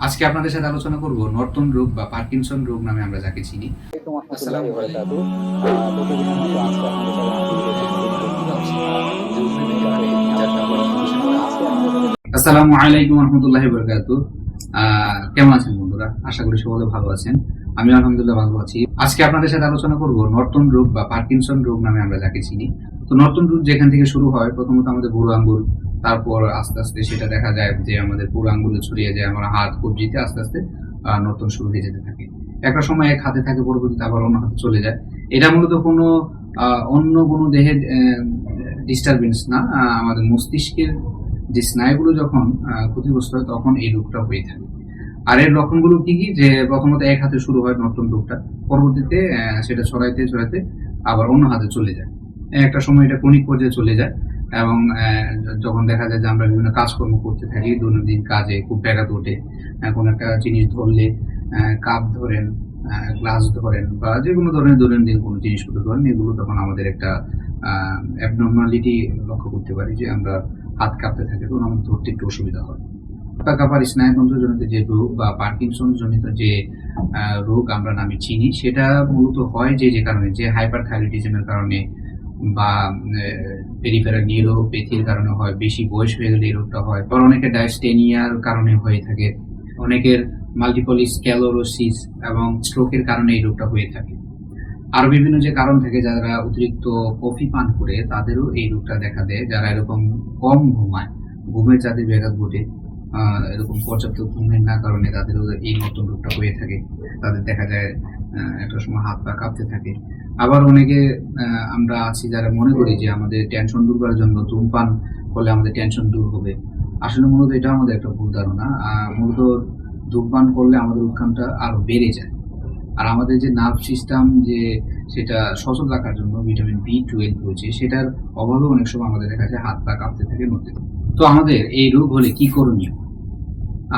আজকে আপনাদের সাথে আলোচনা করব নর্টন রোগ বা পার্কিনসন রোগ নামে আমরা যাকে চিনি। আসসালামু আলাইকুম। প্রতিদিনের মতো আজকে আপনাদের সাথে হাজির হয়েছি আসসালামু আলাইকুম রহমতুল্লাহি বারাকাতুহু। কেমন আছেন বন্ধুরা? আশা করি সকলে ভালো আছেন। আমি আলহামদুলিল্লাহ ভালো আছি। আজকে আপনাদের সাথে আলোচনা করব নর্টন রোগ বা পার্কিনসন রোগ নামে আমরা যাকে চিনি। তো নর্টন রোগ যেখান থেকে শুরু হয়, প্রথমত আমাদের বুড়ো আঙ্গুল, তারপর আস্তে আস্তে সেটা দেখা যায় যে আমাদের পুরো আঙ্গুলে ছড়িয়ে যায়, আমার হাত কবজিতে আস্তে আস্তে নর্টন শুরু হয়ে যেতে থাকে। একটা সময় এক হাতে থাকে, পরবর্তীতে আবার অন্য হাতে চলে যায়। এটা মূলত কোনো অন্য কোনো দেহের ডিস্টারবেন্স না, আমাদের মস্তিষ্কের যে স্নায়ুগুলো যখন ক্ষতিগ্রস্ত হয় তখন এই রোগটা হয়ে থাকে। আর এর লক্ষণগুলো কি কি? যে প্রথমত এক হাতে শুরু হয় নর্টন রোগটা, পরবর্তীতে সেটা ছড়াইতে ছড়াইতে আবার অন্য হাতে চলে যায়। একটা সময় এটা ক্রনিক পর্যায়ে চলে যায় এবং যখন দেখা যায় যে আমরা বিভিন্ন কাজকর্ম করতে থাকি, দৈনন্দিন কাজে খুব ব্যাঘাত ওঠে। কোনো একটা জিনিস ধরলে, কাপ ধরেন, গ্লাস ধরেন, বা যে কোনো ধরনের দৈনন্দিন কোনো জিনিসপত্র ধরেন, এগুলো তখন আমাদের একটা অ্যাবনর্মালিটি লক্ষ্য করতে পারি যে আমরা হাত কাঁপতে থাকে, তখন আমাদের ধরতে একটু অসুবিধা হয়। হাত কাঁপার স্নায়ুতন্ত্র জনিত যে রোগ বা পার্কিনসন জনিত যে রোগ আমরা নামে চিনি, সেটা মূলত হয় যে কারণে, যে হাইপারথাইরয়েডিজমের কারণে বা পেরিফেরাল নিউরোপ্যাথির কারণে হয়, বেশি বয়স হয়ে গেলে এই রোগটা হয়। আবার অনেকের ডায়াস্টেনিয়ার কারণে হয়ে থাকে, অনেকের মাল্টিপল স্ক্লেরোসিস এবং স্ট্রোকের কারণে এই রোগটা হয়ে থাকে। আরো বিভিন্ন যে কারণ থাকে, যারা অতিরিক্ত কফি পান করে তাদেরও এই রোগটা দেখা দেয়। যারা এরকম কম ঘুমায়, ঘুমের যাদের ব্যাঘাত ঘটে, এরকম পর্যাপ্ত ঘুমের না কারণে তাদেরও এই নতুন রোগটা হয়ে থাকে। তাদের দেখা যায় একটা সময় হাত পা কাঁপতে থাকে। আবার অনেকে আমরা আছি যারা মনে করি যে আমাদের টেনশন দূর করার জন্য ধূমপান করলে আমাদের টেনশন দূর হবে। আসলে মূলত এটা আমাদের একটা ভুল ধারণা। মূলত ধূমপান করলে আমাদের উৎকণ্ঠা আরো বেড়ে যায়। আর আমাদের যে নার্ভ সিস্টেম, যে সেটা সচল রাখার জন্য ভিটামিন B12 রয়েছে, সেটার অভাবে অনেক সময় আমাদের দেখা যায় হাত পা কাঁপতে থাকে, নড়তে থাকে। তো আমাদের এই রোগ হলে কি করণীয়?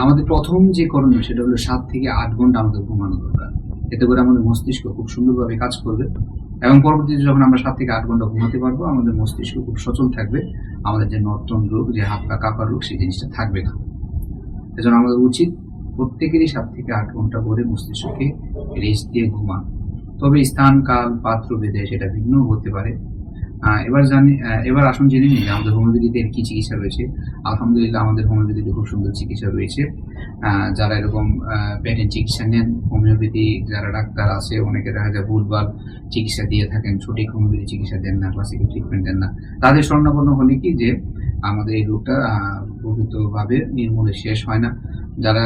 আমাদের প্রথম যে করণীয় সেটা হলো 7 থেকে 8 ঘন্টা আমাদের ঘুমানো দরকার। এতে করে আমাদের মস্তিষ্ক খুব সুন্দরভাবে কাজ করবে এবং পরবর্তীতে যখন আমরা 7 থেকে 8 ঘন্টা ঘুমাতে পারবো, আমাদের মস্তিষ্ক খুব সচল থাকবে। আমাদের যে নর্টন রোগ, যে হাত পা কাঁপার রোগ, সেই জিনিসটা থাকবে না। এজন্য আমাদের উচিত প্রত্যেকেরই 7 থেকে 8 ঘন্টা করে মস্তিষ্ককে রেস্ট দিয়ে ঘুমানো। তবে স্থান, কাল, পাত্র ভেদে সেটা ভিন্ন হতে পারে। এবার আসুন জেনে নিই আমাদের হোমিওপ্যাথিতে কি চিকিৎসা রয়েছে। আলহামদুলিল্লাহ আমাদের হোমিওপ্যাথিতে খুব সুন্দর চিকিৎসা রয়েছে। যারা এরকম পেটেন্ট চিকিৎসা নেন, হোমিওপ্যাথি যারা ডাক্তার আছে, অনেকে দেখা যায় ভুলভাল চিকিৎসা দিয়ে থাকেন, সঠিক হোমিওপ্যাথি চিকিৎসা দেন না, ক্লাসিক্যাল ট্রিটমেন্ট দেন না। তাদের শরণাপন্ন হলে কি যে আমাদের এই রোগটা প্রকৃতভাবে নির্মূলে শেষ হয় না। যারা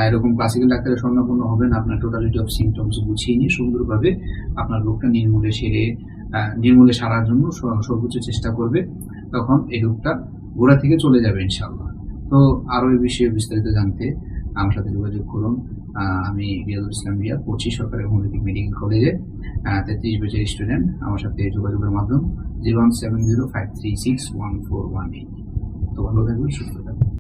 এরকম ক্লাসিক্যাল ডাক্তারের শরণাপন্ন হবেন, আপনার টোটালিটি অফ সিমটমস গুছিয়ে নিয়ে সুন্দরভাবে আপনার রোগটা নির্মূলে সারার জন্য সর্বোচ্চ চেষ্টা করবে, তখন এই রোগটা গোড়া থেকে চলে যাবে ইনশাআল্লাহ। তো আরো এই বিষয়ে বিস্তারিত জানতে আমার সাথে যোগাযোগ করুন। আমি রিয়াজুল ইসলাম রিয়া, পড়ছি সরকারি হোমিওপ্যাথিক মেডিকেল কলেজে, 33 ব্যাচের স্টুডেন্ট। আমার সাথে যোগাযোগের মাধ্যম 01705361418। তো ভালো থাকবেন, সুস্থ থাকবেন।